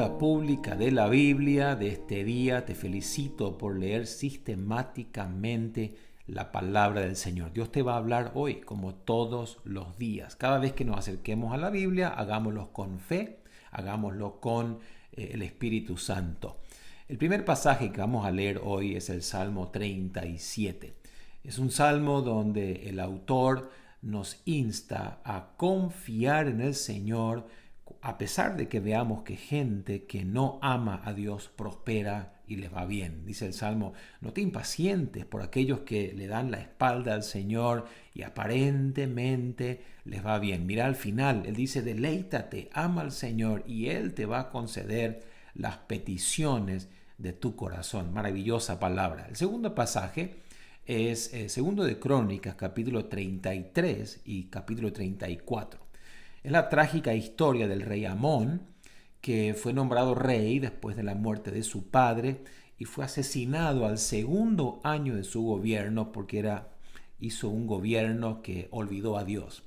Lectura pública de la Biblia de este día. Te felicito por leer sistemáticamente la palabra del Señor. Dios te va a hablar hoy, como todos los días. Cada vez que nos acerquemos a la Biblia, hagámoslo con fe, hagámoslo con el Espíritu Santo. El primer pasaje que vamos a leer hoy es el Salmo 37. Es un salmo donde el autor nos insta a confiar en el Señor, a pesar de que veamos que gente que no ama a Dios prospera y les va bien. Dice el Salmo: no te impacientes por aquellos que le dan la espalda al Señor y aparentemente les va bien. Mira al final, Él dice: deleítate, ama al Señor y Él te va a conceder las peticiones de tu corazón. Maravillosa palabra. El segundo pasaje es segundo de Crónicas, capítulo 33 y capítulo 34. Es la trágica historia del rey Amón, que fue nombrado rey después de la muerte de su padre y fue asesinado al segundo año de su gobierno porque hizo un gobierno que olvidó a Dios.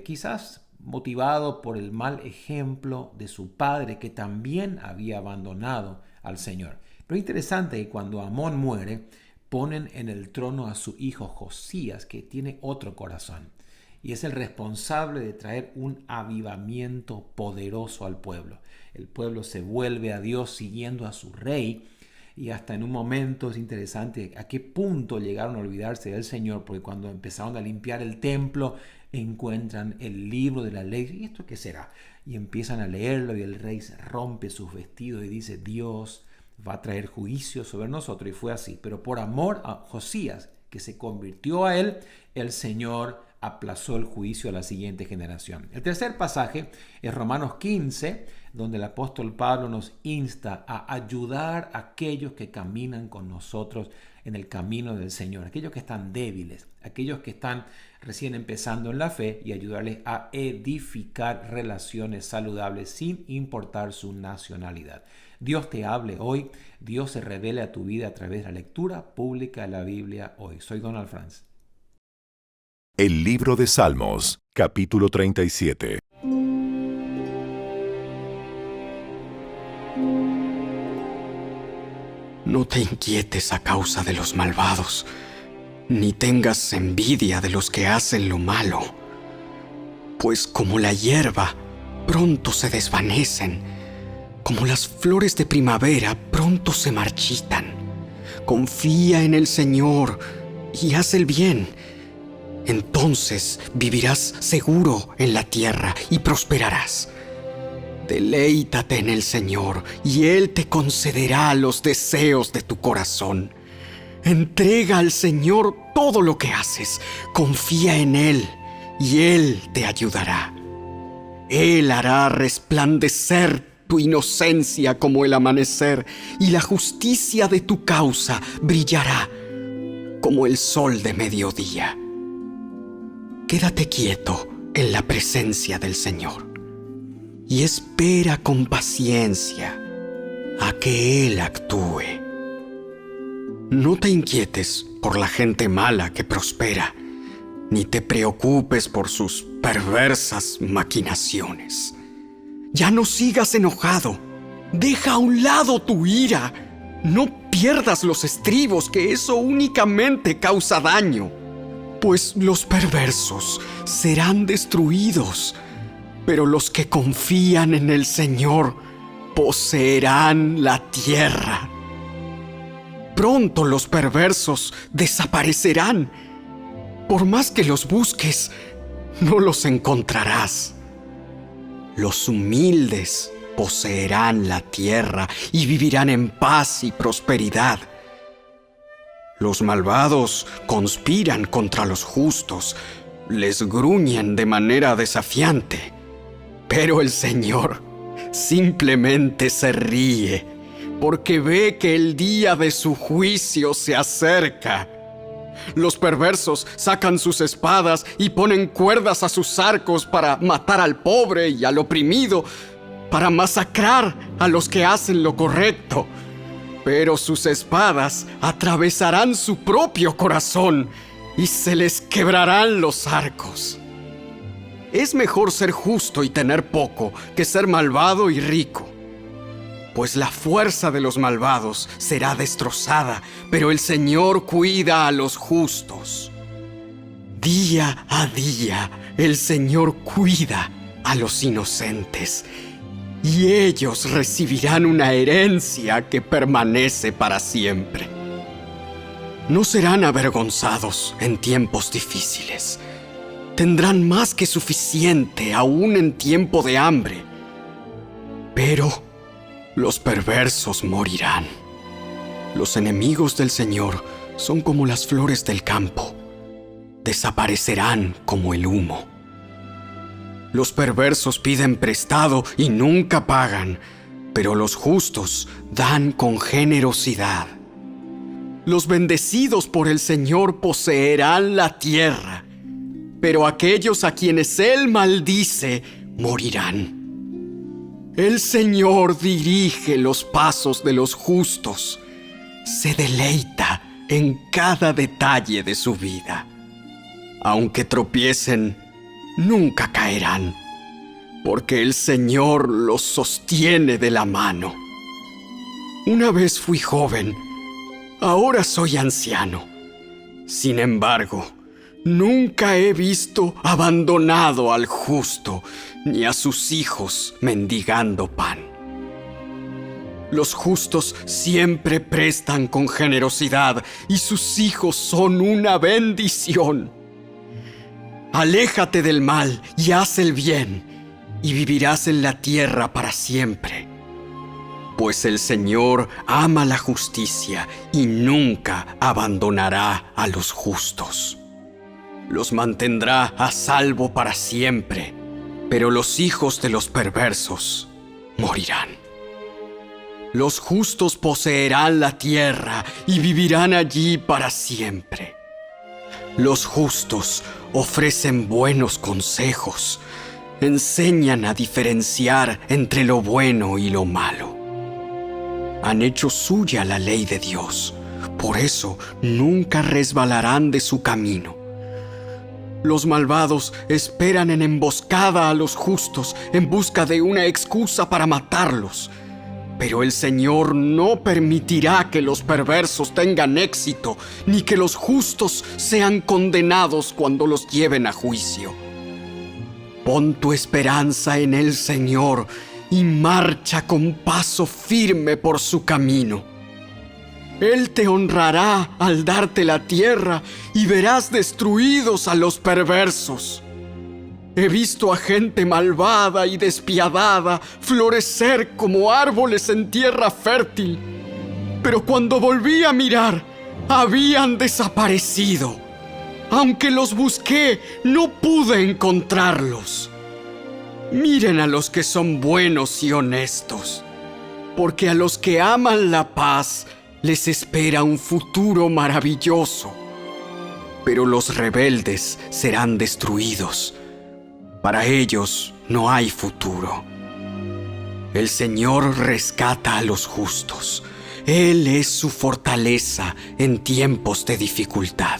Quizás motivado por el mal ejemplo de su padre, que también había abandonado al Señor. Pero es interesante que cuando Amón muere, ponen en el trono a su hijo Josías, que tiene otro corazón. Y es el responsable de traer un avivamiento poderoso al pueblo. El pueblo se vuelve a Dios siguiendo a su rey. Y hasta en un momento es interesante a qué punto llegaron a olvidarse del Señor, porque cuando empezaron a limpiar el templo, encuentran el libro de la ley. ¿Y esto qué será? Y empiezan a leerlo y el rey se rompe sus vestidos y dice: Dios va a traer juicio sobre nosotros. Y fue así. Pero por amor a Josías, que se convirtió a él, el Señor aplazó el juicio a la siguiente generación. El tercer pasaje es Romanos 15, donde el apóstol Pablo nos insta a ayudar a aquellos que caminan con nosotros en el camino del Señor, aquellos que están débiles, aquellos que están recién empezando en la fe, y ayudarles a edificar relaciones saludables sin importar su nacionalidad. Dios te hable hoy, Dios se revele a tu vida a través de la lectura pública de la Biblia hoy. Soy Donald Franz. El libro de Salmos, capítulo 37. No te inquietes a causa de los malvados, ni tengas envidia de los que hacen lo malo, pues como la hierba, pronto se desvanecen, como las flores de primavera, pronto se marchitan. Confía en el Señor y haz el bien. Entonces vivirás seguro en la tierra y prosperarás. Deleítate en el Señor y Él te concederá los deseos de tu corazón. Entrega al Señor todo lo que haces. Confía en Él y Él te ayudará. Él hará resplandecer tu inocencia como el amanecer, y la justicia de tu causa brillará como el sol de mediodía. Quédate quieto en la presencia del Señor y espera con paciencia a que Él actúe. No te inquietes por la gente mala que prospera, ni te preocupes por sus perversas maquinaciones. Ya no sigas enojado, deja a un lado tu ira. No pierdas los estribos, que eso únicamente causa daño. Pues los perversos serán destruidos, pero los que confían en el Señor poseerán la tierra. Pronto los perversos desaparecerán. Por más que los busques, no los encontrarás. Los humildes poseerán la tierra y vivirán en paz y prosperidad. Los malvados conspiran contra los justos, les gruñen de manera desafiante, pero el Señor simplemente se ríe, porque ve que el día de su juicio se acerca. Los perversos sacan sus espadas y ponen cuerdas a sus arcos para matar al pobre y al oprimido, para masacrar a los que hacen lo correcto. Pero sus espadas atravesarán su propio corazón y se les quebrarán los arcos. Es mejor ser justo y tener poco que ser malvado y rico. pues la fuerza de los malvados será destrozada, pero el Señor cuida a los justos. Día a día, el Señor cuida a los inocentes, y ellos recibirán una herencia que permanece para siempre. No serán avergonzados en tiempos difíciles. Tendrán más que suficiente aún en tiempo de hambre. Pero los perversos morirán. Los enemigos del Señor son como las flores del campo. Desaparecerán como el humo. Los perversos piden prestado y nunca pagan, pero los justos dan con generosidad. Los bendecidos por el Señor poseerán la tierra, pero aquellos a quienes Él maldice morirán. El Señor dirige los pasos de los justos, se deleita en cada detalle de su vida. Aunque tropiecen, nunca caerán, porque el Señor los sostiene de la mano. Una vez fui joven, ahora soy anciano. Sin embargo, nunca he visto abandonado al justo, ni a sus hijos mendigando pan. Los justos siempre prestan con generosidad, y sus hijos son una bendición. Aléjate del mal y haz el bien, y vivirás en la tierra para siempre. Pues el Señor ama la justicia y nunca abandonará a los justos. Los mantendrá a salvo para siempre, pero los hijos de los perversos morirán. Los justos poseerán la tierra y vivirán allí para siempre. Los justos ofrecen buenos consejos, enseñan a diferenciar entre lo bueno y lo malo. Han hecho suya la ley de Dios, por eso nunca resbalarán de su camino. Los malvados esperan en emboscada a los justos en busca de una excusa para matarlos. Pero el Señor no permitirá que los perversos tengan éxito, ni que los justos sean condenados cuando los lleven a juicio. Pon tu esperanza en el Señor y marcha con paso firme por su camino. Él te honrará al darte la tierra y verás destruidos a los perversos. He visto a gente malvada y despiadada florecer como árboles en tierra fértil, pero cuando volví a mirar, habían desaparecido. Aunque los busqué, no pude encontrarlos. Miren a los que son buenos y honestos, porque a los que aman la paz les espera un futuro maravilloso. Pero los rebeldes serán destruidos. Para ellos no hay futuro. El Señor rescata a los justos. Él es su fortaleza en tiempos de dificultad.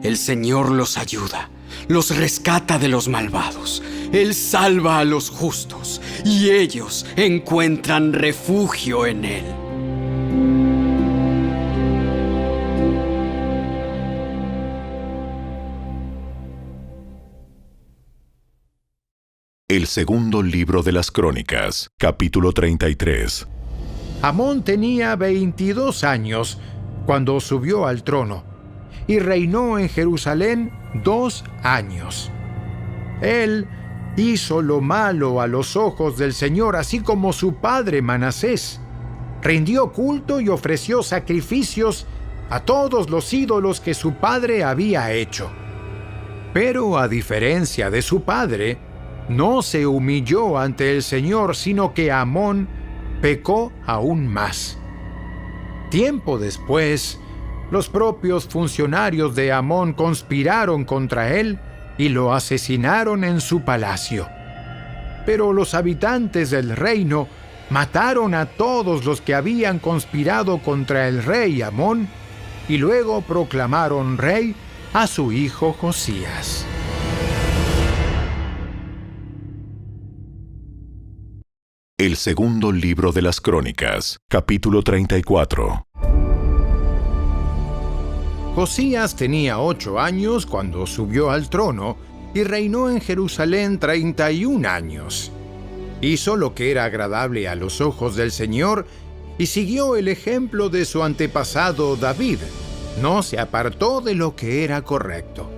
El Señor los ayuda, los rescata de los malvados. Él salva a los justos y ellos encuentran refugio en Él. El segundo libro de las Crónicas, capítulo 33. Amón tenía 22 años cuando subió al trono y reinó en Jerusalén 2 años. Él hizo lo malo a los ojos del Señor, así como su padre Manasés. Rindió culto y ofreció sacrificios a todos los ídolos que su padre había hecho. Pero a diferencia de su padre, no se humilló ante el Señor, sino que Amón pecó aún más. Tiempo después, los propios funcionarios de Amón conspiraron contra él y lo asesinaron en su palacio. Pero los habitantes del reino mataron a todos los que habían conspirado contra el rey Amón y luego proclamaron rey a su hijo Josías. El segundo libro de las Crónicas, capítulo 34. Josías tenía 8 años cuando subió al trono y reinó en Jerusalén 31 años. Hizo lo que era agradable a los ojos del Señor y siguió el ejemplo de su antepasado David. No se apartó de lo que era correcto.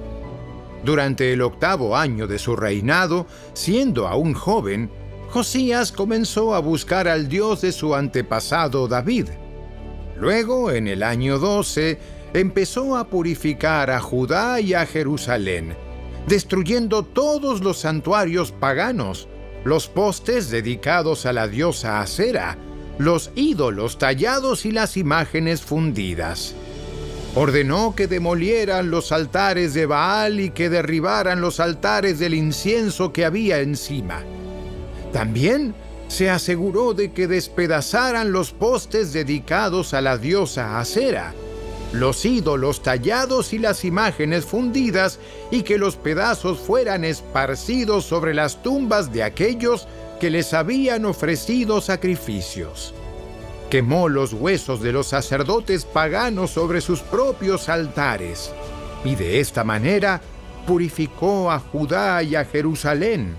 Durante el 8º año de su reinado, siendo aún joven, Josías comenzó a buscar al Dios de su antepasado David. Luego, en el año 12, empezó a purificar a Judá y a Jerusalén, destruyendo todos los santuarios paganos, los postes dedicados a la diosa Asera, los ídolos tallados y las imágenes fundidas. Ordenó que demolieran los altares de Baal y que derribaran los altares del incienso que había encima. También se aseguró de que despedazaran los postes dedicados a la diosa Asera, los ídolos tallados y las imágenes fundidas, y que los pedazos fueran esparcidos sobre las tumbas de aquellos que les habían ofrecido sacrificios. Quemó los huesos de los sacerdotes paganos sobre sus propios altares, y de esta manera purificó a Judá y a Jerusalén.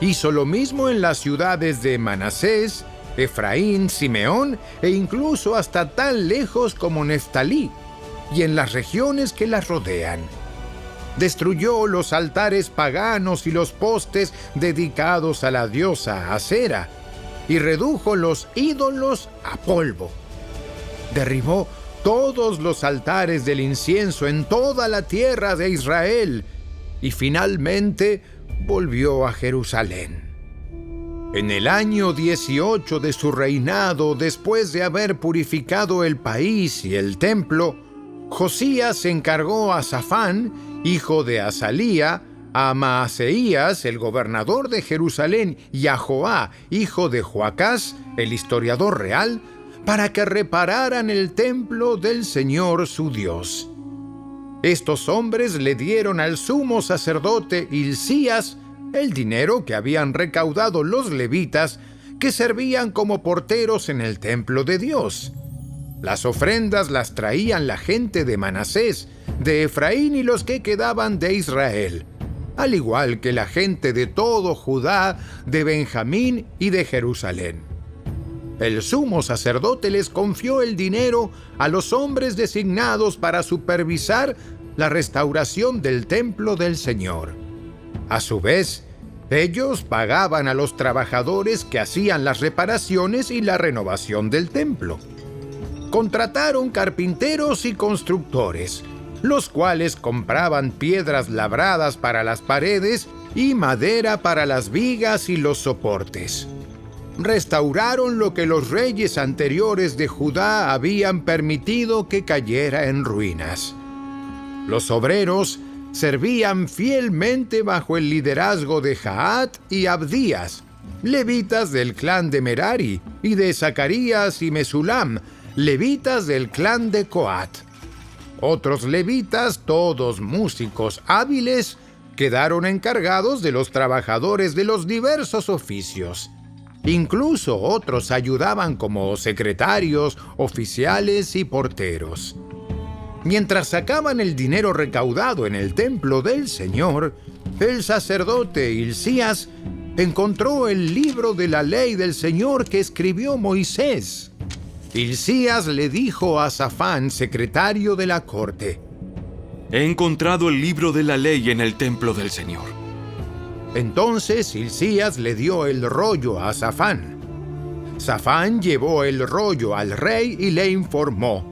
Hizo lo mismo en las ciudades de Manasés, Efraín, Simeón e incluso hasta tan lejos como Neftalí, y en las regiones que las rodean. Destruyó los altares paganos y los postes dedicados a la diosa Asera, y redujo los ídolos a polvo. Derribó todos los altares del incienso en toda la tierra de Israel, y finalmente volvió a Jerusalén. En el año 18 de su reinado, después de haber purificado el país y el templo, Josías encargó a Safán, hijo de Azalía, a Maaseías, el gobernador de Jerusalén, y a Joá, hijo de Joacás, el historiador real, para que repararan el templo del Señor su Dios. Estos hombres le dieron al sumo sacerdote Hilcías el dinero que habían recaudado los levitas, que servían como porteros en el templo de Dios. Las ofrendas las traían la gente de Manasés, de Efraín y los que quedaban de Israel, al igual que la gente de todo Judá, de Benjamín y de Jerusalén. El sumo sacerdote les confió el dinero a los hombres designados para supervisar la restauración del templo del Señor. A su vez, ellos pagaban a los trabajadores que hacían las reparaciones y la renovación del templo. Contrataron carpinteros y constructores, los cuales compraban piedras labradas para las paredes y madera para las vigas y los soportes. Restauraron lo que los reyes anteriores de Judá habían permitido que cayera en ruinas. Los obreros servían fielmente bajo el liderazgo de Jaat y Abdías, levitas del clan de Merari, y de Zacarías y Mesulam, levitas del clan de Coat. Otros levitas, todos músicos hábiles, quedaron encargados de los trabajadores de los diversos oficios. Incluso otros ayudaban como secretarios, oficiales y porteros. Mientras sacaban el dinero recaudado en el templo del Señor, el sacerdote Hilcías encontró el libro de la ley del Señor que escribió Moisés. Hilcías le dijo a Safán, secretario de la corte: He encontrado el libro de la ley en el templo del Señor. Entonces Hilcías le dio el rollo a Safán. Safán llevó el rollo al rey y le informó: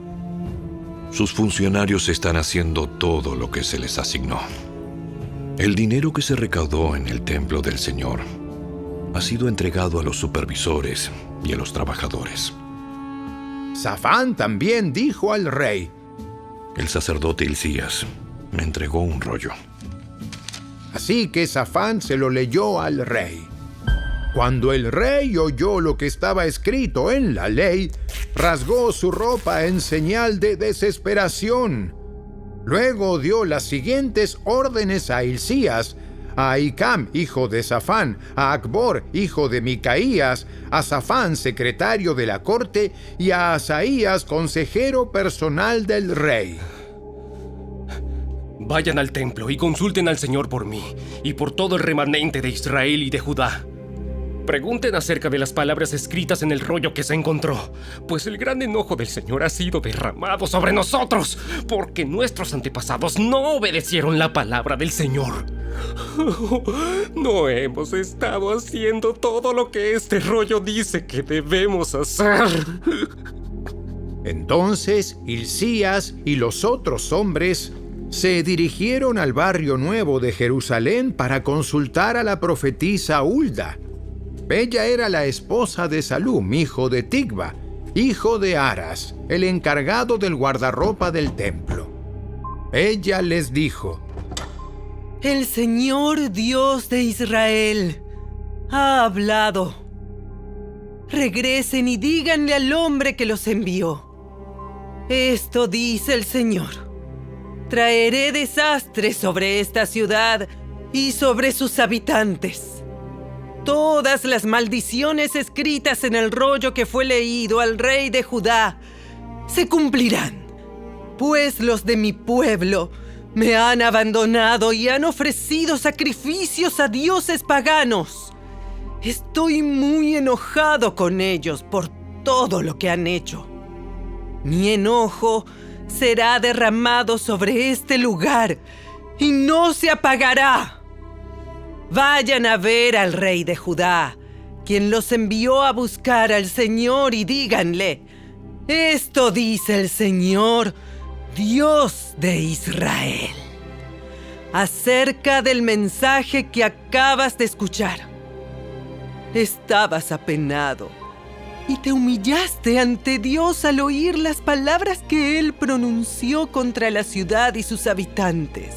Sus funcionarios están haciendo todo lo que se les asignó. El dinero que se recaudó en el templo del Señor ha sido entregado a los supervisores y a los trabajadores. Safán también dijo al rey: El sacerdote Hilcías me entregó un rollo. Así que Safán se lo leyó al rey. Cuando el rey oyó lo que estaba escrito en la ley, rasgó su ropa en señal de desesperación. Luego dio las siguientes órdenes a Hilcías, a Ahicam, hijo de Safán, a Acbor, hijo de Micaías, a Safán, secretario de la corte, y a Asaías, consejero personal del rey. Vayan al templo y consulten al Señor por mí y por todo el remanente de Israel y de Judá. Pregunten acerca de las palabras escritas en el rollo que se encontró, pues el gran enojo del Señor ha sido derramado sobre nosotros, porque nuestros antepasados no obedecieron la palabra del Señor. No hemos estado haciendo todo lo que este rollo dice que debemos hacer. Entonces Hilcías y los otros hombres se dirigieron al barrio nuevo de Jerusalén para consultar a la profetisa Hulda. Ella era la esposa de Salum, hijo de Tigba, hijo de Aras, el encargado del guardarropa del templo. Ella les dijo: El Señor Dios de Israel ha hablado. Regresen y díganle al hombre que los envió. Esto dice el Señor: traeré desastre sobre esta ciudad y sobre sus habitantes. Todas las maldiciones escritas en el rollo que fue leído al rey de Judá se cumplirán, pues los de mi pueblo me han abandonado y han ofrecido sacrificios a dioses paganos. Estoy muy enojado con ellos por todo lo que han hecho. Mi enojo será derramado sobre este lugar y no se apagará. Vayan a ver al rey de Judá, quien los envió a buscar al Señor, y díganle: esto dice el Señor, Dios de Israel, acerca del mensaje que acabas de escuchar. Estabas apenado y te humillaste ante Dios al oír las palabras que Él pronunció contra la ciudad y sus habitantes.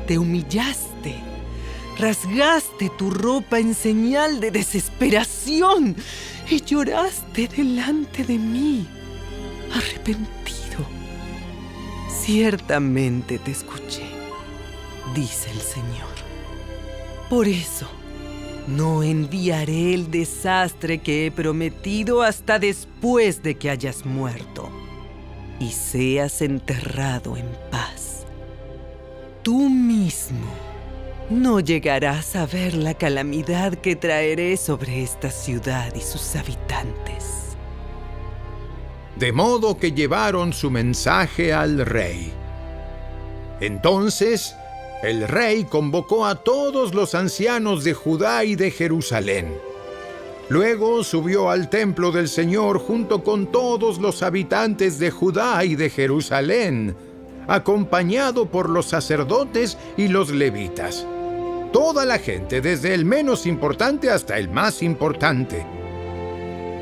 Te humillaste, rasgaste tu ropa en señal de desesperación y lloraste delante de mí, arrepentido. Ciertamente te escuché, dice el Señor. Por eso, no enviaré el desastre que he prometido hasta después de que hayas muerto y seas enterrado en paz. Tú mismo no llegarás a ver la calamidad que traeré sobre esta ciudad y sus habitantes. De modo que llevaron su mensaje al rey. Entonces el rey convocó a todos los ancianos de Judá y de Jerusalén. Luego subió al templo del Señor junto con todos los habitantes de Judá y de Jerusalén, acompañado por los sacerdotes y los levitas. Toda la gente, desde el menos importante hasta el más importante.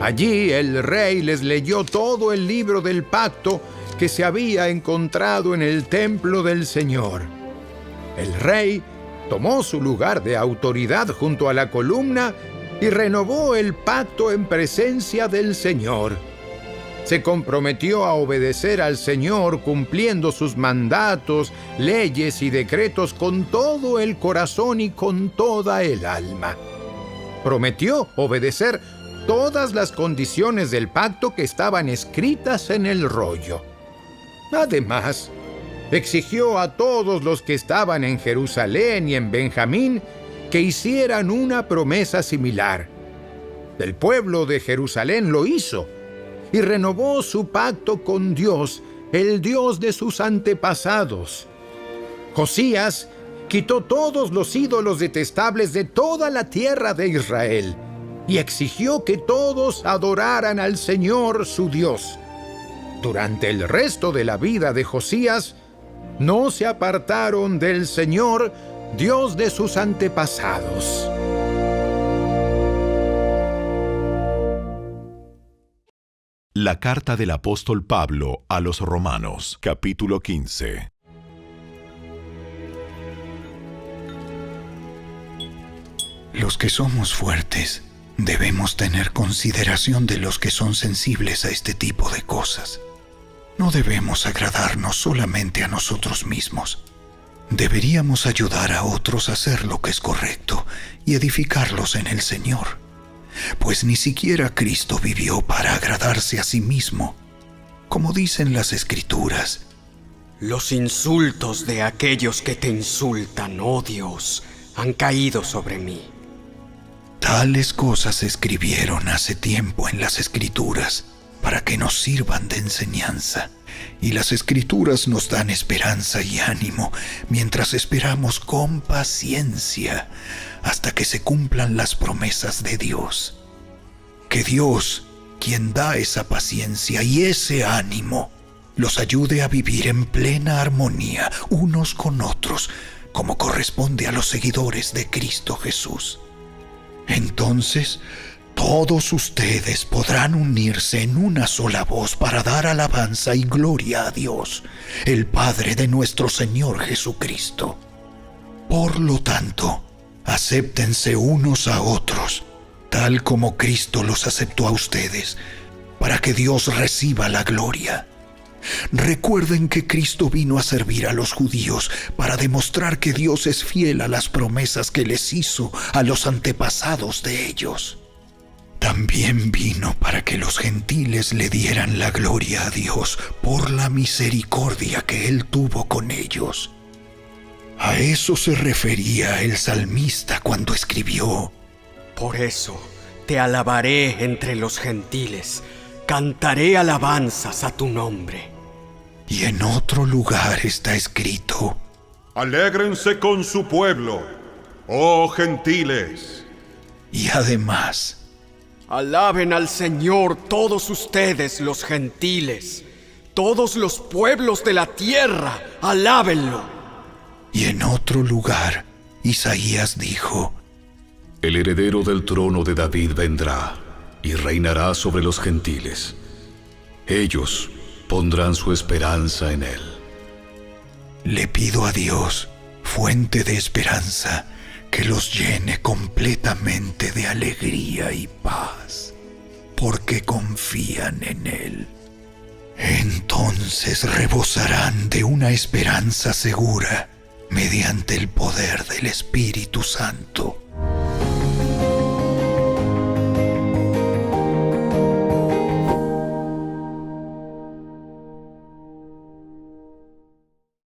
Allí el rey les leyó todo el libro del pacto que se había encontrado en el templo del Señor. El rey tomó su lugar de autoridad junto a la columna y renovó el pacto en presencia del Señor. Se comprometió a obedecer al Señor cumpliendo sus mandatos, leyes y decretos con todo el corazón y con toda el alma. Prometió obedecer todas las condiciones del pacto que estaban escritas en el rollo. Además, exigió a todos los que estaban en Jerusalén y en Benjamín que hicieran una promesa similar. El pueblo de Jerusalén lo hizo y renovó su pacto con Dios, el Dios de sus antepasados. Josías quitó todos los ídolos detestables de toda la tierra de Israel y exigió que todos adoraran al Señor su Dios. Durante el resto de la vida de Josías, no se apartaron del Señor, Dios de sus antepasados. La carta del apóstol Pablo a los Romanos, capítulo 15. Los que somos fuertes debemos tener consideración de los que son sensibles a este tipo de cosas. No debemos agradarnos solamente a nosotros mismos, Deberíamos ayudar a otros a hacer lo que es correcto y edificarlos en el Señor, pues ni siquiera Cristo vivió para agradarse a sí mismo. Como dicen las Escrituras, Los insultos de aquellos que te insultan, oh Dios, han caído sobre mí. tales cosas se escribieron hace tiempo en las Escrituras para que nos sirvan de enseñanza. Y las Escrituras nos dan esperanza y ánimo mientras esperamos con paciencia hasta que se cumplan las promesas de Dios. Que Dios, quien da esa paciencia y ese ánimo, los ayude a vivir en plena armonía unos con otros, como corresponde a los seguidores de Cristo Jesús. Entonces, todos ustedes podrán unirse en una sola voz para dar alabanza y gloria a Dios, el Padre de nuestro Señor Jesucristo. Por lo tanto, acéptense unos a otros, tal como Cristo los aceptó a ustedes, para que Dios reciba la gloria. Recuerden que Cristo vino a servir a los judíos para demostrar que Dios es fiel a las promesas que les hizo a los antepasados de ellos. También vino para que los gentiles le dieran la gloria a Dios por la misericordia que Él tuvo con ellos. A eso se refería el salmista cuando escribió: Por eso te alabaré entre los gentiles, cantaré alabanzas a tu nombre. Y en otro lugar está escrito: Alégrense con su pueblo, oh gentiles. Y además: Alaben al Señor todos ustedes los gentiles, todos los pueblos de la tierra, alábenlo. Y en otro lugar, Isaías dijo: El heredero del trono de David vendrá y reinará sobre los gentiles. Ellos pondrán su esperanza en él. Le pido a Dios, fuente de esperanza, que los llene completamente de alegría y paz, porque confían en Él. Entonces rebosarán de una esperanza segura mediante el poder del Espíritu Santo.